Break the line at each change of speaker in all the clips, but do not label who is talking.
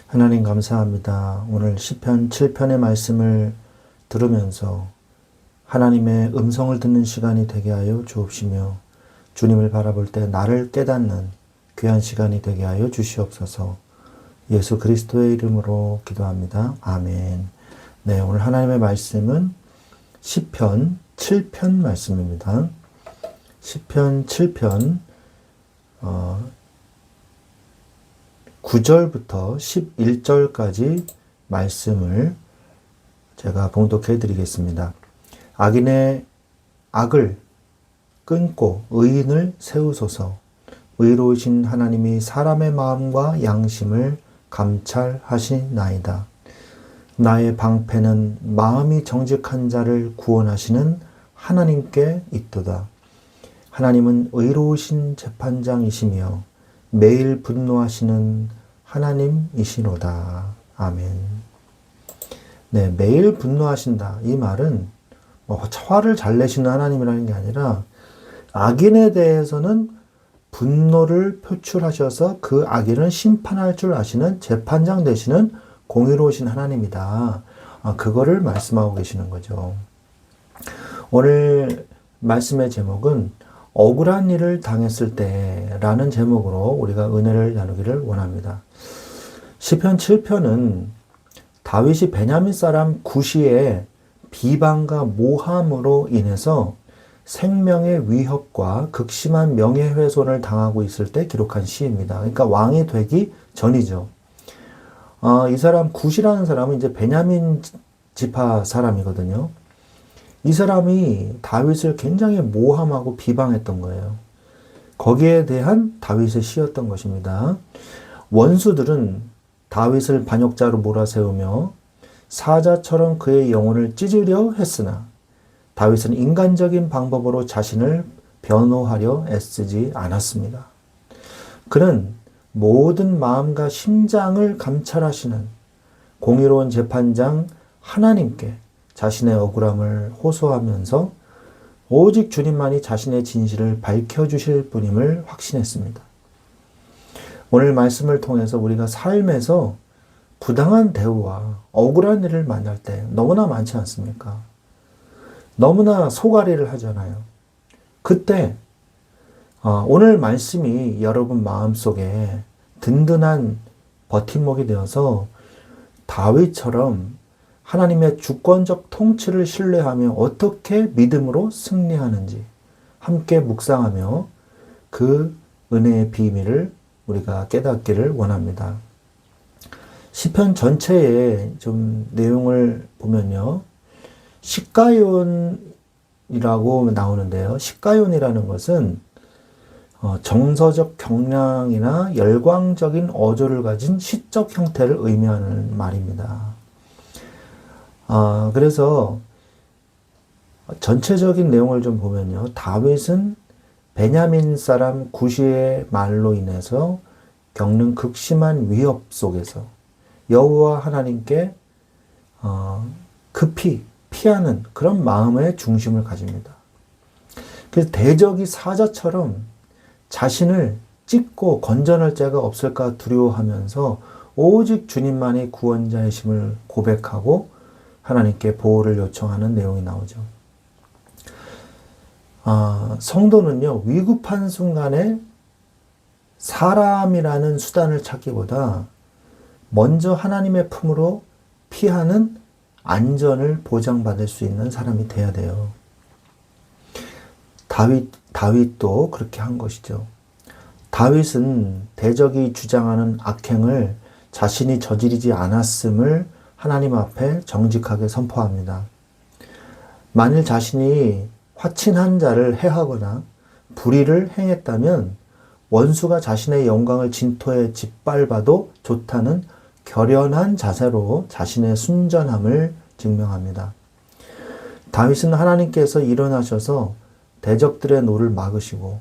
하나님 감사합니다. 오늘 시편 7편의 말씀을 들으면서 하나님의 음성을 듣는 시간이 되게 하여 주옵시며 주님을 바라볼 때 나를 깨닫는 귀한 시간이 되게 하여 주시옵소서. 예수 그리스도의 이름으로 기도합니다. 아멘. 네, 오늘 하나님의 말씀은 시편 7편 말씀입니다. 시편 7편 9절부터 11절까지 말씀을 제가 봉독해 드리겠습니다. 악인의 악을 끊고 의인을 세우소서. 의로우신 하나님이 사람의 마음과 양심을 감찰하시나이다. 나의 방패는 마음이 정직한 자를 구원하시는 하나님께 있도다. 하나님은 의로우신 재판장이시며 매일 분노하시는 하나님이시로다. 아멘. 네, 매일 분노하신다. 이 말은 화를 잘 내시는 하나님이라는 게 아니라 악인에 대해서는 분노를 표출하셔서 그 악인을 심판할 줄 아시는 재판장 되시는 공의로우신 하나님이다. 그거를 말씀하고 계시는 거죠. 오늘 말씀의 제목은 억울한 일을 당했을 때라는 제목으로 우리가 은혜를 나누기를 원합니다. 시편 7편은 다윗이 베냐민 사람 구시의 비방과 모함으로 인해서 생명의 위협과 극심한 명예훼손을 당하고 있을 때 기록한 시입니다. 그러니까 왕이 되기 전이죠. 이 사람 구시라는 사람은 이제 베냐민 지파 사람이거든요. 이 사람이 다윗을 굉장히 모함하고 비방했던 거예요. 거기에 대한 다윗의 시였던 것입니다. 원수들은 다윗을 반역자로 몰아세우며 사자처럼 그의 영혼을 찢으려 했으나 다윗은 인간적인 방법으로 자신을 변호하려 애쓰지 않았습니다. 그는 모든 마음과 심장을 감찰하시는 공의로운 재판장 하나님께 자신의 억울함을 호소하면서 오직 주님만이 자신의 진실을 밝혀주실 분임을 확신했습니다. 오늘 말씀을 통해서 우리가 삶에서 부당한 대우와 억울한 일을 만날 때 너무나 많지 않습니까? 너무나 소가리를 하잖아요. 그때 오늘 말씀이 여러분 마음속에 든든한 버팀목이 되어서 다윗처럼 하나님의 주권적 통치를 신뢰하며 어떻게 믿음으로 승리하는지 함께 묵상하며 그 은혜의 비밀을 우리가 깨닫기를 원합니다. 시편 전체의 좀 내용을 보면요. 시가연이라고 나오는데요. 시가연이라는 것은 정서적 경량이나 열광적인 어조를 가진 시적 형태를 의미하는 말입니다. 그래서 전체적인 내용을 좀 보면요. 다윗은 베냐민 사람 구시의 말로 인해서 겪는 극심한 위협 속에서 여호와 하나님께 급히 피하는 그런 마음의 중심을 가집니다. 그래서 대적이 사자처럼 자신을 찢고 건져낼 자가 없을까 두려워하면서 오직 주님만이 구원자이심을 고백하고 하나님께 보호를 요청하는 내용이 나오죠. 성도는요, 위급한 순간에 사람이라는 수단을 찾기보다 먼저 하나님의 품으로 피하는 안전을 보장받을 수 있는 사람이 돼야 돼요. 다윗도 그렇게 한 것이죠. 다윗은 대적이 주장하는 악행을 자신이 저지르지 않았음을 하나님 앞에 정직하게 선포합니다. 만일 자신이 화친한 자를 해하거나 불의를 행했다면 원수가 자신의 영광을 진토에 짓밟아도 좋다는 결연한 자세로 자신의 순전함을 증명합니다. 다윗은 하나님께서 일어나셔서 대적들의 노를 막으시고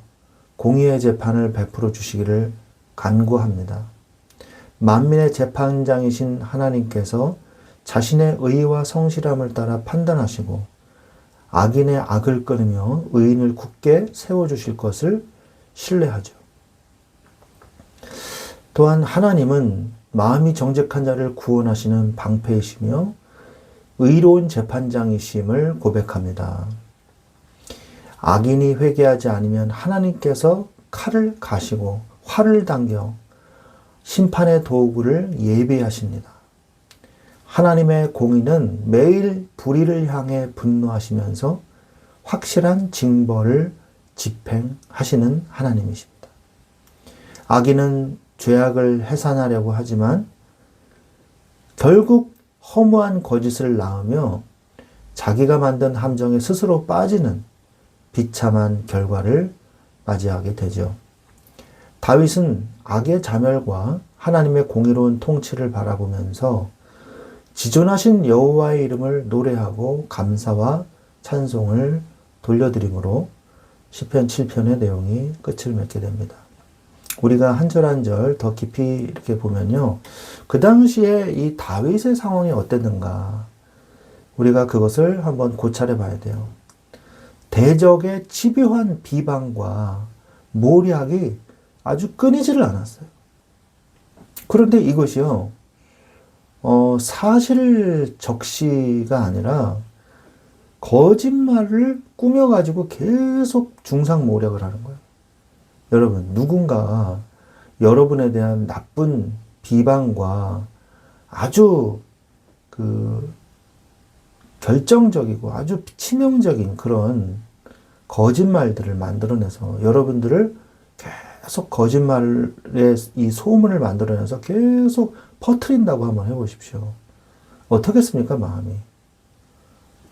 공의의 재판을 베풀어 주시기를 간구합니다. 만민의 재판장이신 하나님께서 자신의 의와 성실함을 따라 판단하시고 악인의 악을 끊으며 의인을 굳게 세워주실 것을 신뢰하죠. 또한 하나님은 마음이 정직한 자를 구원하시는 방패이시며 의로운 재판장이심을 고백합니다. 악인이 회개하지 않으면 하나님께서 칼을 가시고 활을 당겨 심판의 도구를 예비하십니다. 하나님의 공의는 매일 불의를 향해 분노하시면서 확실한 징벌을 집행하시는 하나님이십니다. 악인은 죄악을 해산하려고 하지만 결국 허무한 거짓을 낳으며 자기가 만든 함정에 스스로 빠지는 비참한 결과를 맞이하게 되죠. 다윗은 악의 자멸과 하나님의 공의로운 통치를 바라보면서 지존하신 여호와의 이름을 노래하고 감사와 찬송을 돌려드림으로 시편 7편의 내용이 끝을 맺게 됩니다. 우리가 한 절 한 절 더 깊이 이렇게 보면요. 그 당시에 이 다윗의 상황이 어땠는가. 우리가 그것을 한번 고찰해 봐야 돼요. 대적의 집요한 비방과 모략이 아주 끊이지를 않았어요. 그런데 이것이요. 사실 적시가 아니라 거짓말을 꾸며가지고 계속 중상모략을 하는 거예요. 여러분, 누군가 여러분에 대한 나쁜 비방과 아주 결정적이고 아주 치명적인 그런 거짓말들을 만들어내서 여러분들을 계속 거짓말의 이 소문을 만들어내서 계속 퍼뜨린다고 한번 해보십시오. 어떻겠습니까, 마음이?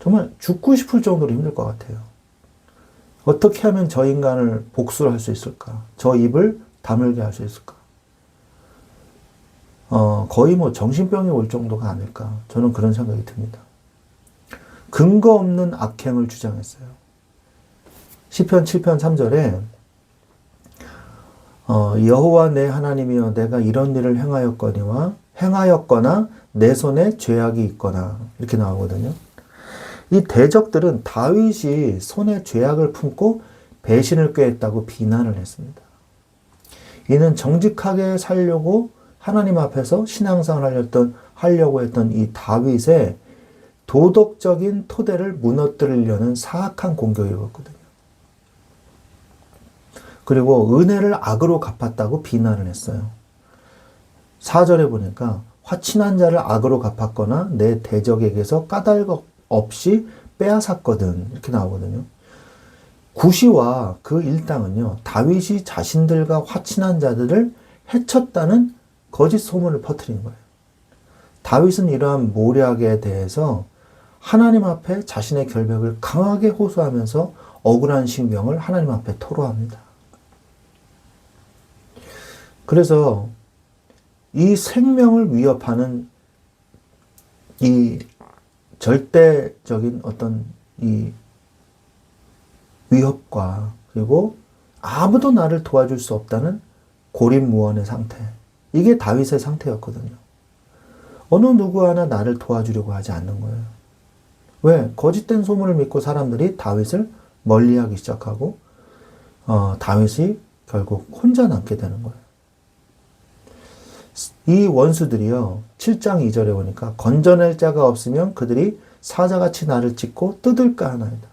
정말 죽고 싶을 정도로 힘들 것 같아요. 어떻게 하면 저 인간을 복수를 할 수 있을까? 저 입을 다물게 할 수 있을까? 거의 뭐 정신병이 올 정도가 아닐까? 저는 그런 생각이 듭니다. 근거 없는 악행을 주장했어요. 시편 7편 3절에 여호와 내 하나님이여 내가 이런 일을 행하였거나 내 손에 죄악이 있거나 이렇게 나오거든요. 이 대적들은 다윗이 손에 죄악을 품고 배신을 꾀했다고 비난을 했습니다. 이는 정직하게 살려고 하나님 앞에서 신앙생활을 하려고 했던 이 다윗의 도덕적인 토대를 무너뜨리려는 사악한 공격이었거든요. 그리고 은혜를 악으로 갚았다고 비난을 했어요. 4절에 보니까 화친한 자를 악으로 갚았거나 내 대적에게서 까닭 없이 빼앗았거든 이렇게 나오거든요. 구시와 그 일당은요. 다윗이 자신들과 화친한 자들을 해쳤다는 거짓 소문을 퍼뜨린 거예요. 다윗은 이러한 모략에 대해서 하나님 앞에 자신의 결백을 강하게 호소하면서 억울한 신경을 하나님 앞에 토로합니다. 그래서 이 생명을 위협하는 이 절대적인 어떤 이 위협과 그리고 아무도 나를 도와줄 수 없다는 고립무원의 상태. 이게 다윗의 상태였거든요. 어느 누구 하나 나를 도와주려고 하지 않는 거예요. 왜? 거짓된 소문을 믿고 사람들이 다윗을 멀리하기 시작하고 다윗이 결국 혼자 남게 되는 거예요. 이 원수들이요. 7장 2절에 보니까 건져낼 자가 없으면 그들이 사자같이 나를 찢고 뜯을까 하나이다.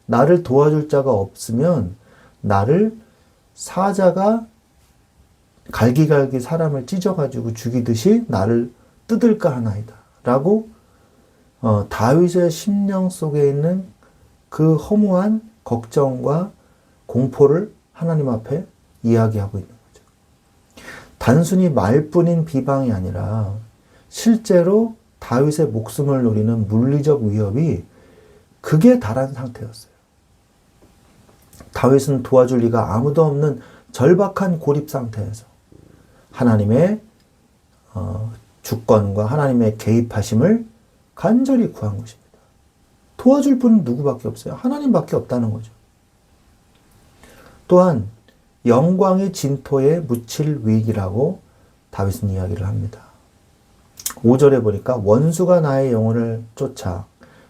나를 도와줄 자가 없으면 나를 사자가 갈기갈기 사람을 찢어가지고 죽이듯이 나를 뜯을까 하나이다. 라고 다윗의 심령 속에 있는 그 허무한 걱정과 공포를 하나님 앞에 이야기하고 있는 거죠. 단순히 말뿐인 비방이 아니라 실제로 다윗의 목숨을 노리는 물리적 위협이 극에 달한 상태였어요. 다윗은 도와줄 리가 아무도 없는 절박한 고립 상태에서 하나님의 주권과 하나님의 개입하심을 간절히 구한 것입니다. 도와줄 분은 누구밖에 없어요? 하나님밖에 없다는 거죠. 또한 영광이 진토에 묻힐 위기라고 다윗은 이야기를 합니다. 5절에 보니까 원수가 나의 영혼을 쫓아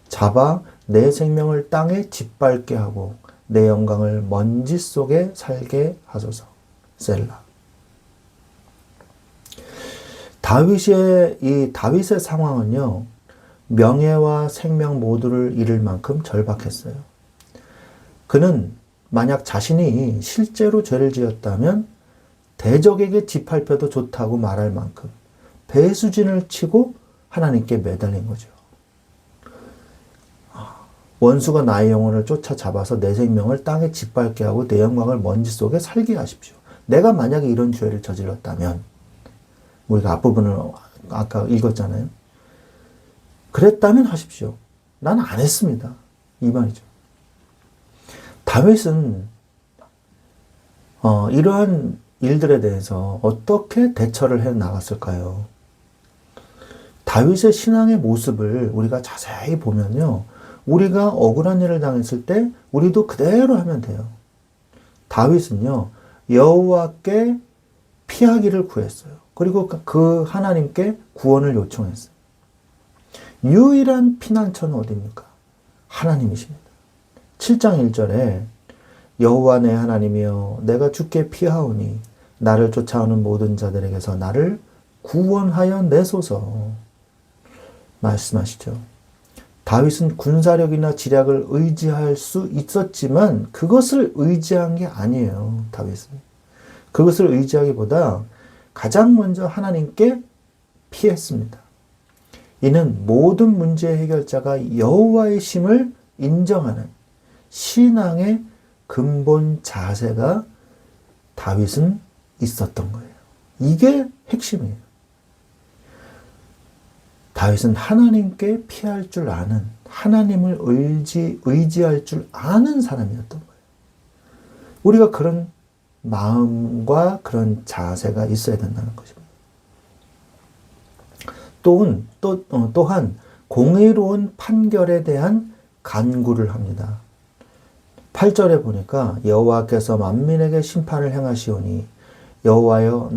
잡아 내 생명을 땅에 짓밟게 하고 내 영광을 먼지 속에 살게 하소서. 셀라. 다윗의 상황은요, 명예와 생명 모두를 잃을 만큼 절박했어요. 그는 만약 자신이 실제로 죄를 지었다면 대적에게 짓밟혀도 좋다고 말할 만큼 배수진을 치고 하나님께 매달린 거죠. 원수가 나의 영혼을 쫓아잡아서 내 생명을 땅에 짓밟게 하고 내 영광을 먼지 속에 살게 하십시오. 내가 만약에 이런 죄를 저질렀다면, 우리가 앞부분을 아까 읽었잖아요. 그랬다면 하십시오. 난 안 했습니다. 이 말이죠. 다윗은 이러한 일들에 대해서 어떻게 대처를 해 나갔을까요? 다윗의 신앙의 모습을 우리가 자세히 보면요, 우리가 억울한 일을 당했을 때 우리도 그대로 하면 돼요. 다윗은요, 여호와께 피하기를 구했어요. 그리고 그 하나님께 구원을 요청했어요. 유일한 피난처는 어디입니까? 하나님이십니다. 7장 1절에 여호와 내 하나님이여 내가 주께 피하오니 나를 쫓아오는 모든 자들에게서 나를 구원하여 내소서 말씀하시죠. 다윗은 군사력이나 지략을 의지할 수 있었지만 그것을 의지한 게 아니에요. 다윗은 그것을 의지하기보다 가장 먼저 하나님께 피했습니다. 이는 모든 문제의 해결자가 여호와의 심을 인정하는 신앙의 근본 자세가 다윗은 있었던 거예요. 이게 핵심이에요. 다윗은 하나님께 피할 줄 아는, 하나님을 의지할 줄 아는 사람이었던 거예요. 우리가 그런 마음과 그런 자세가 있어야 된다는 것입니다. 또한 공의로운 판결에 대한 간구를 합니다. 8절에 보니까 여호와께서 만민에게 심판을 행하시오니 여호와여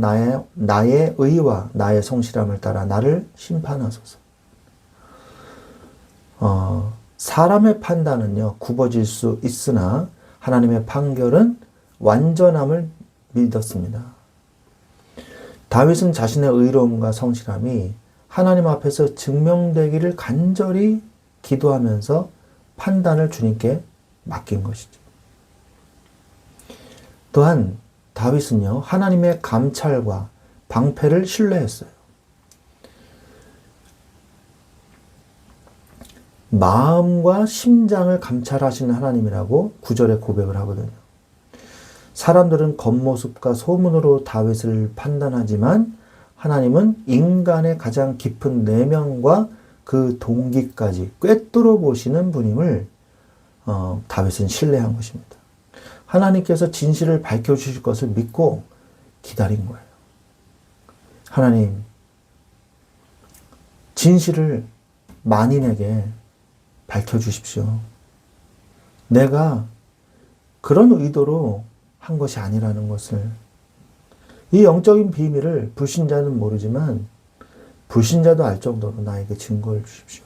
나의 의와 나의 성실함을 따라 나를 심판하소서. 사람의 판단은요 굽어질 수 있으나 하나님의 판결은 완전함을 믿었습니다. 다윗은 자신의 의로움과 성실함이 하나님 앞에서 증명되기를 간절히 기도하면서 판단을 주님께 맡긴 것이죠. 또한 다윗은요 하나님의 감찰과 방패를 신뢰했어요. 마음과 심장을 감찰하시는 하나님이라고 9절에 고백을 하거든요. 사람들은 겉모습과 소문으로 다윗을 판단하지만 하나님은 인간의 가장 깊은 내면과 그 동기까지 꿰뚫어 보시는 분임을 다윗은 신뢰한 것입니다. 하나님께서 진실을 밝혀주실 것을 믿고 기다린 거예요. 하나님, 진실을 만인에게 밝혀주십시오. 내가 그런 의도로 한 것이 아니라는 것을. 이 영적인 비밀을 불신자는 모르지만 불신자도 알 정도로 나에게 증거를 주십시오.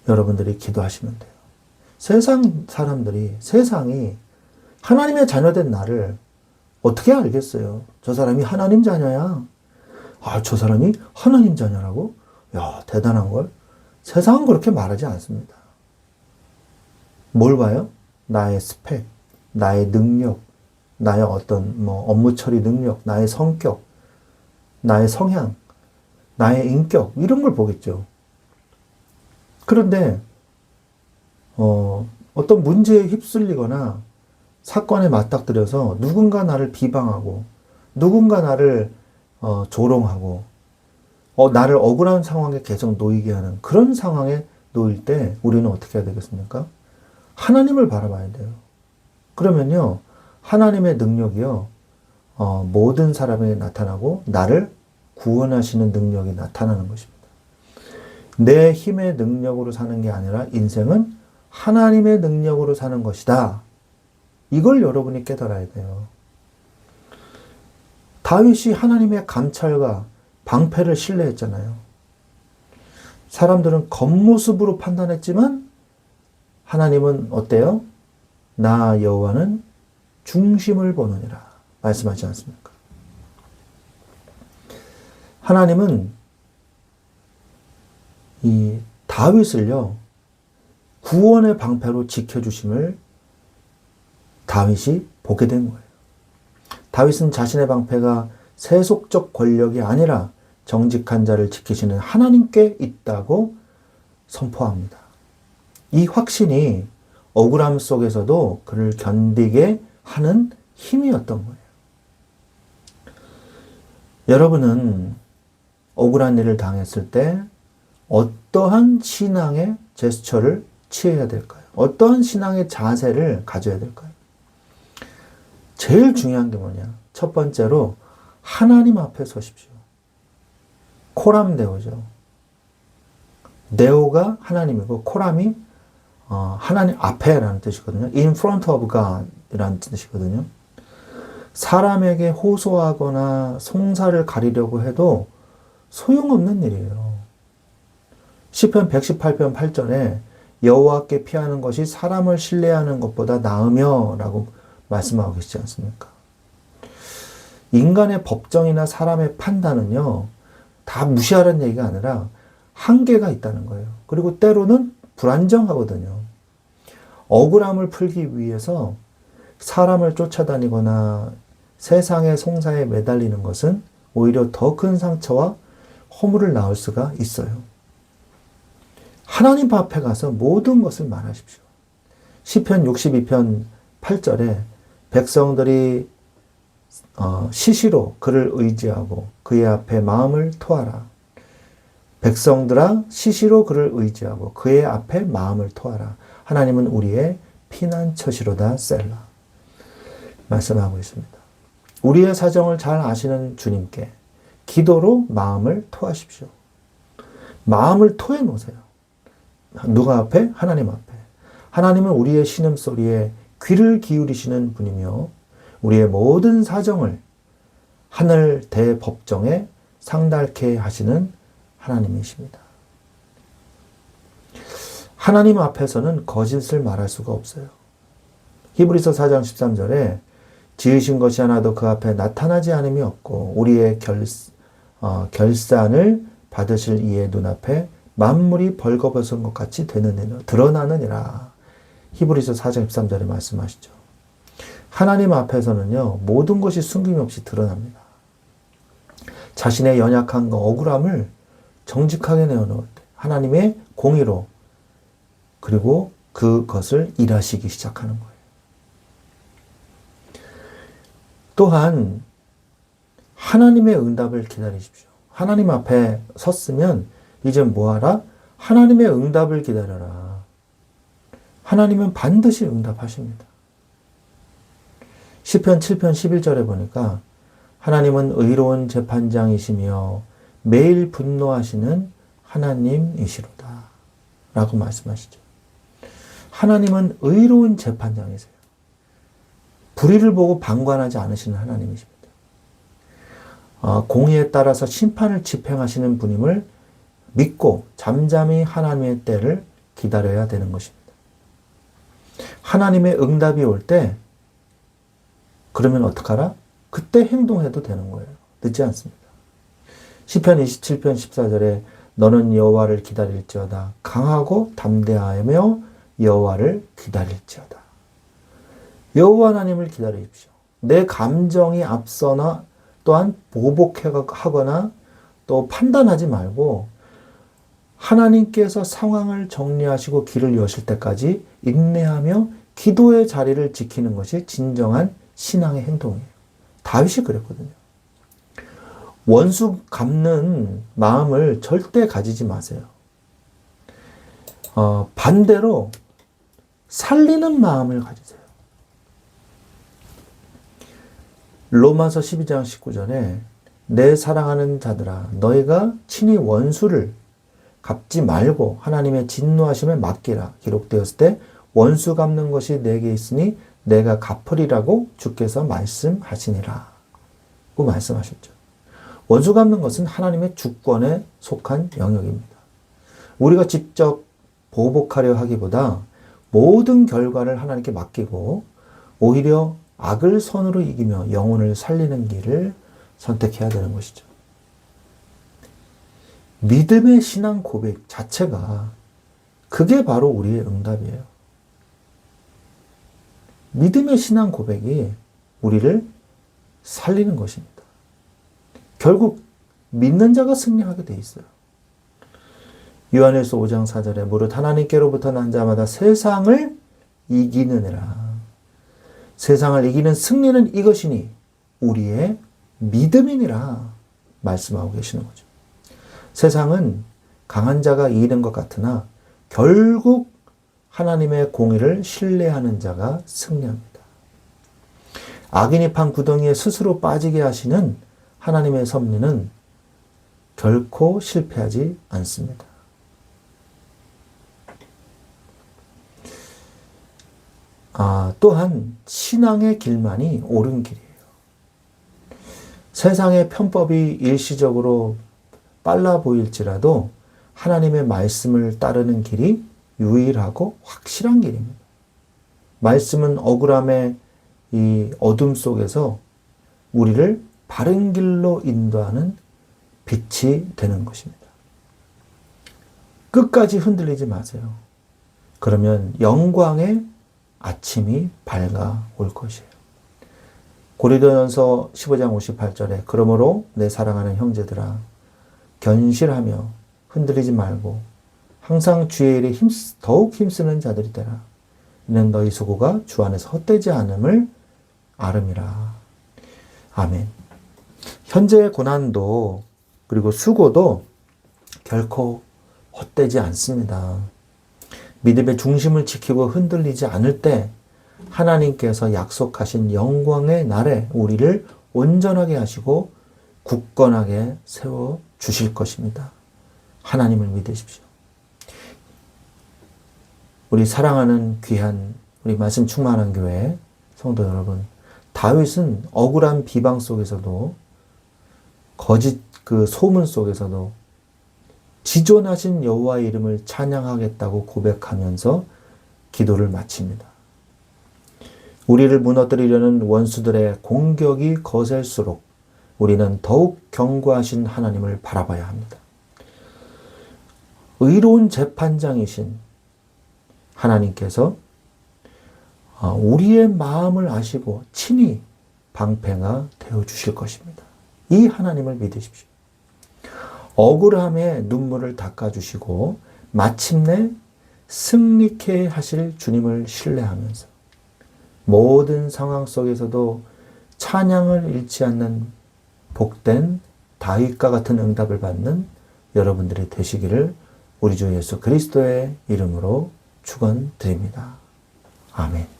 여러분들이 기도하시면 돼요. 세상이 하나님의 자녀된 나를 어떻게 알겠어요? 저 사람이 하나님 자녀야. 저 사람이 하나님 자녀라고? 야, 대단한 걸. 세상은 그렇게 말하지 않습니다. 뭘 봐요? 나의 스펙, 나의 능력, 나의 어떤 업무 처리 능력, 나의 성격, 나의 성향, 나의 인격 이런 걸 보겠죠. 그런데 어떤 문제에 휩쓸리거나 사건에 맞닥뜨려서 누군가 나를 비방하고 누군가 나를 조롱하고 나를 억울한 상황에 계속 놓이게 하는 그런 상황에 놓일 때 우리는 어떻게 해야 되겠습니까? 하나님을 바라봐야 돼요. 그러면요 하나님의 능력이요 모든 사람에게 나타나고 나를 구원하시는 능력이 나타나는 것입니다. 내 힘의 능력으로 사는 게 아니라 인생은 하나님의 능력으로 사는 것이다. 이걸 여러분이 깨달아야 돼요. 다윗이 하나님의 감찰과 방패를 신뢰했잖아요. 사람들은 겉모습으로 판단했지만 하나님은 어때요? 나 여호와는 중심을 보느니라 말씀하지 않습니까? 하나님은 이 다윗을요, 구원의 방패로 지켜주심을 다윗이 보게 된 거예요. 다윗은 자신의 방패가 세속적 권력이 아니라 정직한 자를 지키시는 하나님께 있다고 선포합니다. 이 확신이 억울함 속에서도 그를 견디게 하는 힘이었던 거예요. 여러분은 억울한 일을 당했을 때 어떠한 신앙의 제스처를 취해야 될까요? 어떠한 신앙의 자세를 가져야 될까요? 제일 중요한 게 뭐냐? 첫 번째로 하나님 앞에 서십시오. 코람 데오죠. 데오가 하나님이고 코람이 하나님 앞에라는 뜻이거든요. In front of God 이라는 뜻이거든요. 사람에게 호소하거나 송사를 가리려고 해도 소용없는 일이에요. 시편 118편 8절에 여호와께 피하는 것이 사람을 신뢰하는 것보다 나으며 라고 말씀하고 계시지 않습니까? 인간의 법정이나 사람의 판단은요, 다 무시하라는 얘기가 아니라 한계가 있다는 거예요. 그리고 때로는 불안정하거든요. 억울함을 풀기 위해서 사람을 쫓아다니거나 세상의 송사에 매달리는 것은 오히려 더 큰 상처와 허물을 낳을 수가 있어요. 하나님 앞에 가서 모든 것을 말하십시오. 시편 62편 8절에 백성들이 시시로 그를 의지하고 그의 앞에 마음을 토하라. 백성들아 시시로 그를 의지하고 그의 앞에 마음을 토하라. 하나님은 우리의 피난처시로다 셀라. 말씀하고 있습니다. 우리의 사정을 잘 아시는 주님께 기도로 마음을 토하십시오. 마음을 토해 놓으세요. 누가 앞에? 하나님 앞에. 하나님은 우리의 신음소리에 귀를 기울이시는 분이며 우리의 모든 사정을 하늘 대법정에 상달케 하시는 하나님이십니다. 하나님 앞에서는 거짓을 말할 수가 없어요. 히브리서 4장 13절에 지으신 것이 하나도 그 앞에 나타나지 않음이 없고 우리의 결산을 받으실 이의 눈앞에 만물이 벌거벗은 것 같이 드러나느니라. 히브리서 4장 13절에 말씀하시죠. 하나님 앞에서는요, 모든 것이 숨김없이 드러납니다. 자신의 연약함과 억울함을 정직하게 내어놓을 때 하나님의 공의로 그리고 그것을 일하시기 시작하는 거예요. 또한 하나님의 응답을 기다리십시오. 하나님 앞에 섰으면 이제 뭐하라? 하나님의 응답을 기다려라. 하나님은 반드시 응답하십니다. 시편 7편 11절에 보니까 하나님은 의로운 재판장이시며 매일 분노하시는 하나님이시로다 라고 말씀하시죠. 하나님은 의로운 재판장이세요. 불의를 보고 방관하지 않으시는 하나님이십니다. 공의에 따라서 심판을 집행하시는 분임을 믿고 잠잠히 하나님의 때를 기다려야 되는 것입니다. 하나님의 응답이 올 때 그러면 어떡하라? 그때 행동해도 되는 거예요. 늦지 않습니다. 시편 27편 14절에 너는 여호와를 기다릴지어다. 강하고 담대하며 여호와를 기다릴지어다. 여호와 하나님을 기다리십시오. 내 감정이 앞서나 또한 보복하거나 또 판단하지 말고 하나님께서 상황을 정리하시고 길을 여실 때까지 인내하며 기도의 자리를 지키는 것이 진정한 신앙의 행동이에요. 다윗이 그랬거든요. 원수 갚는 마음을 절대 가지지 마세요. 반대로 살리는 마음을 가지세요. 로마서 12장 19절에 내 사랑하는 자들아 너희가 친히 원수를 갚지 말고 하나님의 진노하심에 맡기라. 기록되었을 때 원수 갚는 것이 내게 있으니 내가 갚으리라고 주께서 말씀하시니라. 고 말씀하셨죠. 원수 갚는 것은 하나님의 주권에 속한 영역입니다. 우리가 직접 보복하려 하기보다 모든 결과를 하나님께 맡기고 오히려 악을 선으로 이기며 영혼을 살리는 길을 선택해야 되는 것이죠. 믿음의 신앙 고백 자체가 그게 바로 우리의 응답이에요. 믿음의 신앙 고백이 우리를 살리는 것입니다. 결국 믿는 자가 승리하게 돼 있어요. 요한일서 5장 4절에 무릇 하나님께로부터 난 자마다 세상을 이기느니라. 세상을 이기는 승리는 이것이니 우리의 믿음이니라 말씀하고 계시는 거죠. 세상은 강한 자가 이기는 것 같으나 결국 하나님의 공의를 신뢰하는 자가 승리합니다. 악인이 판 구덩이에 스스로 빠지게 하시는 하나님의 섭리는 결코 실패하지 않습니다. 또한 신앙의 길만이 옳은 길이에요. 세상의 편법이 일시적으로 빨라 보일지라도 하나님의 말씀을 따르는 길이 유일하고 확실한 길입니다. 말씀은 억울함의 이 어둠 속에서 우리를 바른 길로 인도하는 빛이 되는 것입니다. 끝까지 흔들리지 마세요. 그러면 영광의 아침이 밝아올 것이에요. 고린도전서 15장 58절에 그러므로 내 사랑하는 형제들아 견실하며 흔들리지 말고 항상 주의 일에 더욱 힘쓰는 자들이 되라. 이는 너희 수고가 주 안에서 헛되지 않음을 아름이라. 아멘. 현재의 고난도 그리고 수고도 결코 헛되지 않습니다. 믿음의 중심을 지키고 흔들리지 않을 때 하나님께서 약속하신 영광의 날에 우리를 온전하게 하시고 굳건하게 세워 주실 것입니다. 하나님을 믿으십시오. 우리 사랑하는 귀한 우리 말씀 충만한 교회 성도 여러분, 다윗은 억울한 비방 속에서도 거짓 그 소문 속에서도 지존하신 여호와의 이름을 찬양하겠다고 고백하면서 기도를 마칩니다. 우리를 무너뜨리려는 원수들의 공격이 거셀수록 우리는 더욱 견고하신 하나님을 바라봐야 합니다. 의로운 재판장이신 하나님께서 우리의 마음을 아시고 친히 방패가 되어주실 것입니다. 이 하나님을 믿으십시오. 억울함에 눈물을 닦아주시고 마침내 승리케 하실 주님을 신뢰하면서 모든 상황 속에서도 찬양을 잃지 않는 복된 다윗과 같은 응답을 받는 여러분들이 되시기를 우리 주 예수 그리스도의 이름으로 축원드립니다. 아멘.